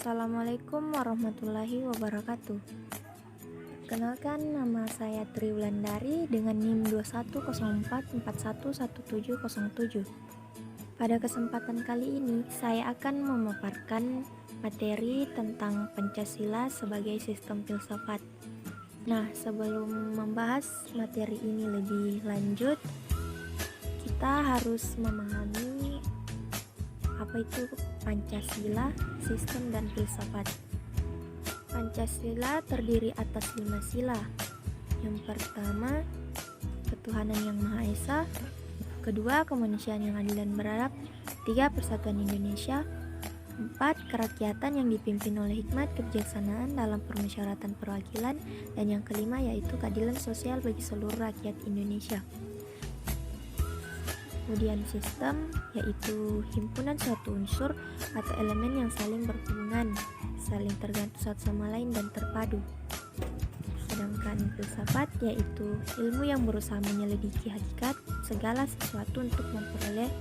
Assalamualaikum warahmatullahi wabarakatuh. Kenalkan, nama saya Tri Wulandari dengan NIM 2104411707. Pada kesempatan kali ini, saya akan memaparkan materi tentang Pancasila sebagai sistem filsafat. Nah, sebelum membahas materi ini lebih lanjut, kita harus memahami apa itu Pancasila, sistem dan filsafat. Pancasila terdiri atas 5 sila. Yang pertama, ketuhanan yang Maha Esa. Kedua, kemanusiaan yang adil dan beradab. 3, persatuan Indonesia. 4, kerakyatan yang dipimpin oleh hikmat kebijaksanaan dalam permusyawaratan perwakilan. Dan yang kelima yaitu keadilan sosial bagi seluruh rakyat Indonesia. Kemudian sistem yaitu himpunan suatu unsur atau elemen yang saling berhubungan, saling tergantung satu sama lain dan terpadu. Sedangkan filsafat yaitu ilmu yang berusaha menyelidiki hakikat segala sesuatu untuk memperoleh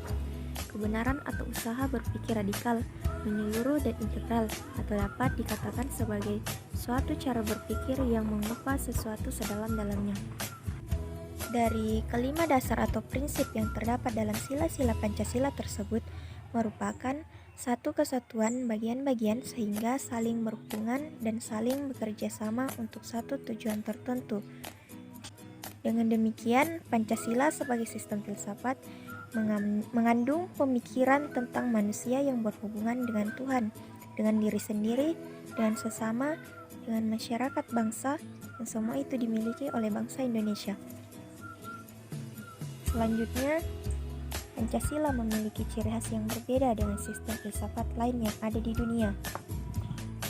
kebenaran atau usaha berpikir radikal, menyeluruh dan integral, atau dapat dikatakan sebagai suatu cara berpikir yang mengupas sesuatu sedalam-dalamnya. Dari kelima dasar atau prinsip yang terdapat dalam sila-sila Pancasila tersebut merupakan satu kesatuan bagian-bagian sehingga saling berhubungan dan saling bekerja sama untuk satu tujuan tertentu. Dengan demikian, Pancasila sebagai sistem filsafat mengandung pemikiran tentang manusia yang berhubungan dengan Tuhan, dengan diri sendiri, dengan sesama, dengan masyarakat bangsa, yang semua itu dimiliki oleh bangsa Indonesia. Selanjutnya, Pancasila memiliki ciri khas yang berbeda dengan sistem filsafat lain yang ada di dunia.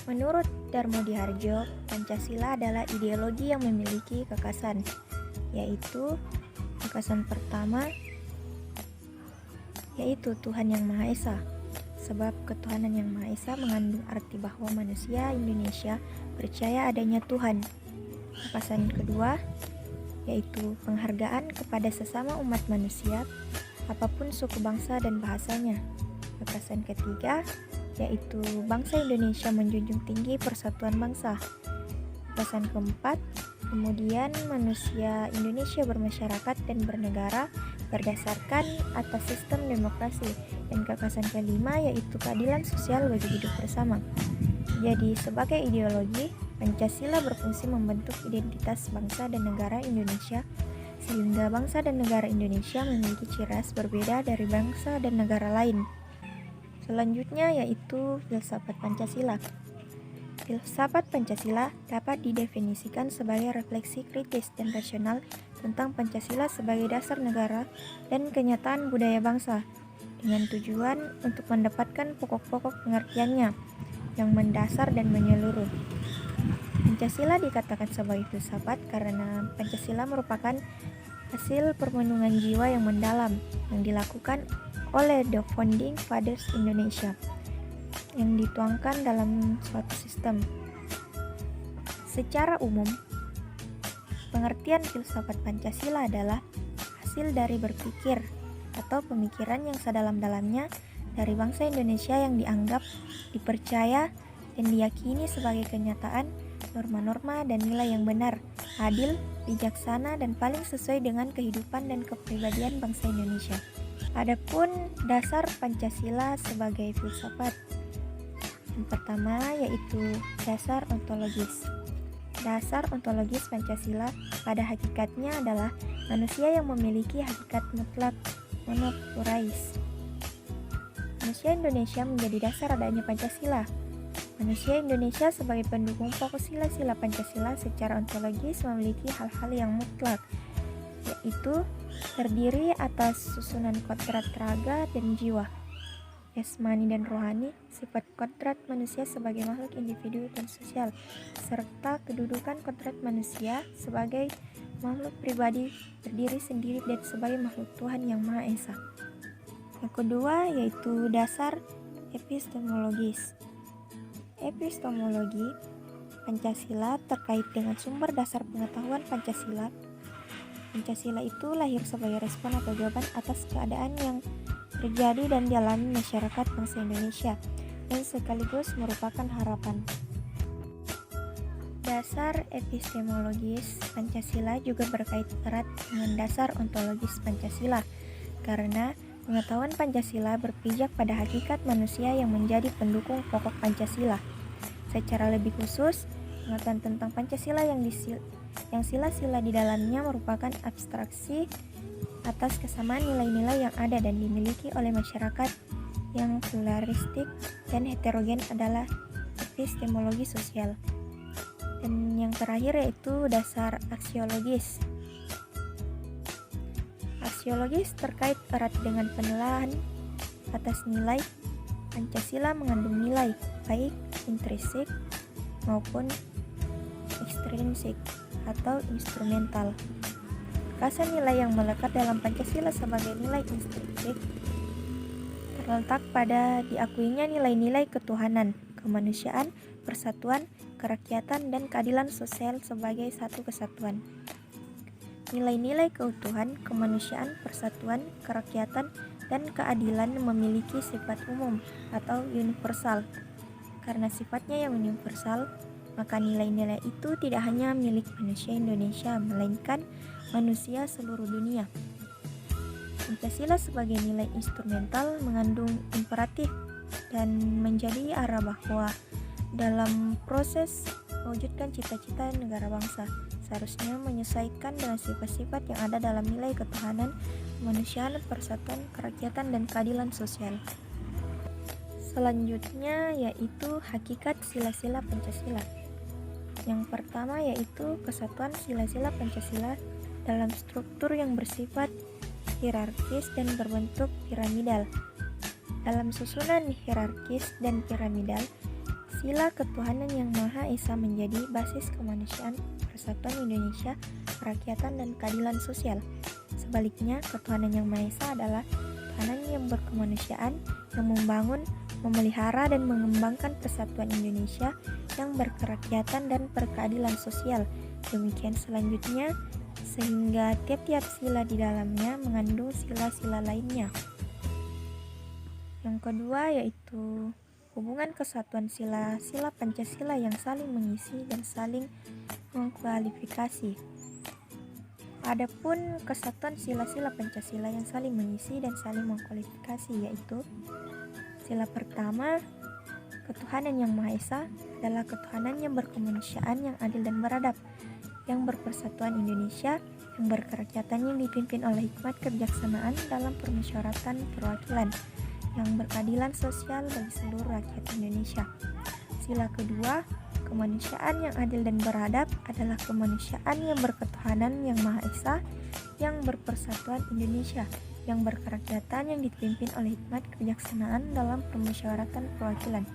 Menurut Darmo Diharjo, Pancasila adalah ideologi yang memiliki kekasan, yaitu kekasan pertama yaitu Tuhan yang Maha Esa. Sebab ketuhanan yang Maha Esa mengandung arti bahwa manusia Indonesia percaya adanya Tuhan. Kekasan kedua yaitu penghargaan kepada sesama umat manusia, apapun suku bangsa dan bahasanya. Kekasan ketiga yaitu bangsa Indonesia menjunjung tinggi persatuan bangsa. Kekasan keempat, kemudian manusia Indonesia bermasyarakat dan bernegara berdasarkan atas sistem demokrasi. Dan kekasan kelima yaitu keadilan sosial bagi hidup bersama. Jadi sebagai ideologi, Pancasila berfungsi membentuk identitas bangsa dan negara Indonesia, sehingga bangsa dan negara Indonesia memiliki ciri khas berbeda dari bangsa dan negara lain. Selanjutnya yaitu filsafat Pancasila. Filsafat Pancasila dapat didefinisikan sebagai refleksi kritis dan rasional tentang Pancasila sebagai dasar negara dan kenyataan budaya bangsa, dengan tujuan untuk mendapatkan pokok-pokok pengertiannya yang mendasar dan menyeluruh. Pancasila dikatakan sebagai filsafat karena Pancasila merupakan hasil permenungan jiwa yang mendalam yang dilakukan oleh The Founding Fathers Indonesia yang dituangkan dalam suatu sistem. Secara umum, pengertian filsafat Pancasila adalah hasil dari berpikir atau pemikiran yang sedalam-dalamnya dari bangsa Indonesia yang dianggap, dipercaya, dan diyakini sebagai kenyataan, norma-norma dan nilai yang benar, adil, bijaksana, dan paling sesuai dengan kehidupan dan kepribadian bangsa Indonesia. Adapun dasar Pancasila sebagai filsafat, yang pertama yaitu dasar ontologis. Dasar ontologis Pancasila pada hakikatnya adalah manusia yang memiliki hakikat mutlak monopluralisme. Manusia Indonesia menjadi dasar adanya Pancasila. Manusia Indonesia sebagai pendukung pokok sila-sila Pancasila secara ontologis memiliki hal-hal yang mutlak, yaitu terdiri atas susunan kodrat raga dan jiwa, jasmani dan rohani, sifat kodrat manusia sebagai makhluk individu dan sosial, serta kedudukan kodrat manusia sebagai makhluk pribadi, berdiri sendiri dan sebagai makhluk Tuhan yang Maha Esa. Yang kedua yaitu dasar epistemologis. Epistemologi Pancasila terkait dengan sumber dasar pengetahuan Pancasila. Pancasila itu lahir sebagai respon atau jawaban atas keadaan yang terjadi dan dialami masyarakat bangsa Indonesia dan sekaligus merupakan harapan. Dasar epistemologis Pancasila juga berkait erat dengan dasar ontologis Pancasila, karena pengetahuan Pancasila berpijak pada hakikat manusia yang menjadi pendukung pokok Pancasila. Secara lebih khusus, pengetahuan tentang Pancasila yang sila-sila di dalamnya merupakan abstraksi atas kesamaan nilai-nilai yang ada dan dimiliki oleh masyarakat yang pluralistik dan heterogen adalah epistemologi sosial. Dan yang terakhir yaitu dasar aksiologis. Aksiologis terkait erat dengan penilaian atas nilai. Pancasila mengandung nilai baik intrinsik maupun ekstrinsik atau instrumental. Rasa nilai yang melekat dalam Pancasila sebagai nilai intrinsik terletak pada diakuinya nilai-nilai ketuhanan, kemanusiaan, persatuan, kerakyatan, dan keadilan sosial sebagai satu kesatuan. Nilai-nilai keutuhan, kemanusiaan, persatuan, kerakyatan, dan keadilan memiliki sifat umum atau universal. Karena sifatnya yang universal, maka nilai-nilai itu tidak hanya milik manusia Indonesia, melainkan manusia seluruh dunia. Pancasila sebagai nilai instrumental mengandung imperatif dan menjadi arah bahwa dalam proses mewujudkan cita-cita negara bangsa seharusnya menyesuaikan dengan sifat-sifat yang ada dalam nilai ketuhanan, kemanusiaan, persatuan, kerakyatan, dan keadilan sosial. Selanjutnya yaitu hakikat sila-sila Pancasila. Yang pertama yaitu kesatuan sila-sila Pancasila dalam struktur yang bersifat hierarkis dan berbentuk piramidal. Dalam susunan hierarkis dan piramidal, sila ketuhanan yang Maha Esa menjadi basis kemanusiaan, persatuan Indonesia, kerakyatan, dan keadilan sosial. Sebaliknya, ketuhanan yang Maha Esa adalah ketuhanan yang berkemanusiaan, yang membangun, memelihara, dan mengembangkan persatuan Indonesia yang berkerakyatan dan berkeadilan sosial. Demikian selanjutnya, sehingga tiap-tiap sila di dalamnya mengandung sila-sila lainnya. Yang kedua yaitu hubungan kesatuan sila-sila Pancasila yang saling mengisi dan saling mengkualifikasi. Adapun kesatuan sila-sila Pancasila yang saling mengisi dan saling mengkualifikasi yaitu sila pertama, ketuhanan yang Maha Esa adalah ketuhanan yang berkemanusiaan, yang adil dan beradab, yang berpersatuan Indonesia, yang berkerakyatan, yang dipimpin oleh hikmat kebijaksanaan dalam permusyawaratan perwakilan, yang berkeadilan sosial bagi seluruh rakyat Indonesia. Sila kedua, kemanusiaan yang adil dan beradab adalah kemanusiaan yang berketuhanan yang Maha Esa, yang berpersatuan Indonesia, yang berkerakyatan, yang dipimpin oleh hikmat kebijaksanaan dalam permusyawaratan perwakilan,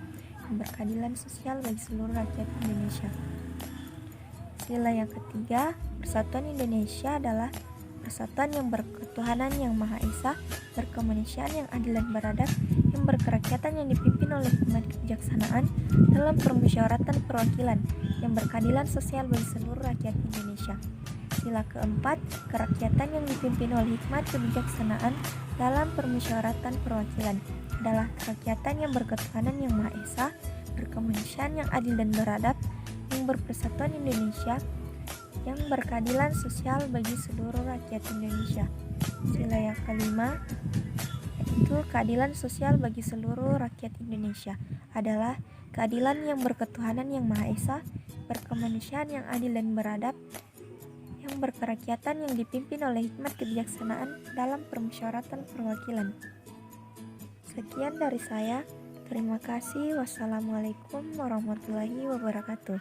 yang berkeadilan sosial bagi seluruh rakyat Indonesia. Sila yang ketiga, persatuan Indonesia adalah persatuan yang berketuhanan yang Maha Esa, berkemanusiaan yang adil dan beradab, yang berkerakyatan, yang dipimpin oleh hikmat kebijaksanaan dalam permusyawaratan perwakilan, yang berkeadilan sosial bagi seluruh rakyat Indonesia. Sila keempat, kerakyatan yang dipimpin oleh hikmat kebijaksanaan dalam permusyawaratan perwakilan adalah kerakyatan yang berketuhanan yang Maha Esa, berkemanusiaan yang adil dan beradab, yang berpersatuan Indonesia, yang berkeadilan sosial bagi seluruh rakyat Indonesia. Sila yang kelima yaitu keadilan sosial bagi seluruh rakyat Indonesia adalah keadilan yang berketuhanan yang Maha Esa, berkemanusiaan yang adil dan beradab, yang berkerakyatan, yang dipimpin oleh hikmat kebijaksanaan dalam permusyawaratan perwakilan. Sekian dari saya. Terima kasih. Wassalamualaikum warahmatullahi wabarakatuh.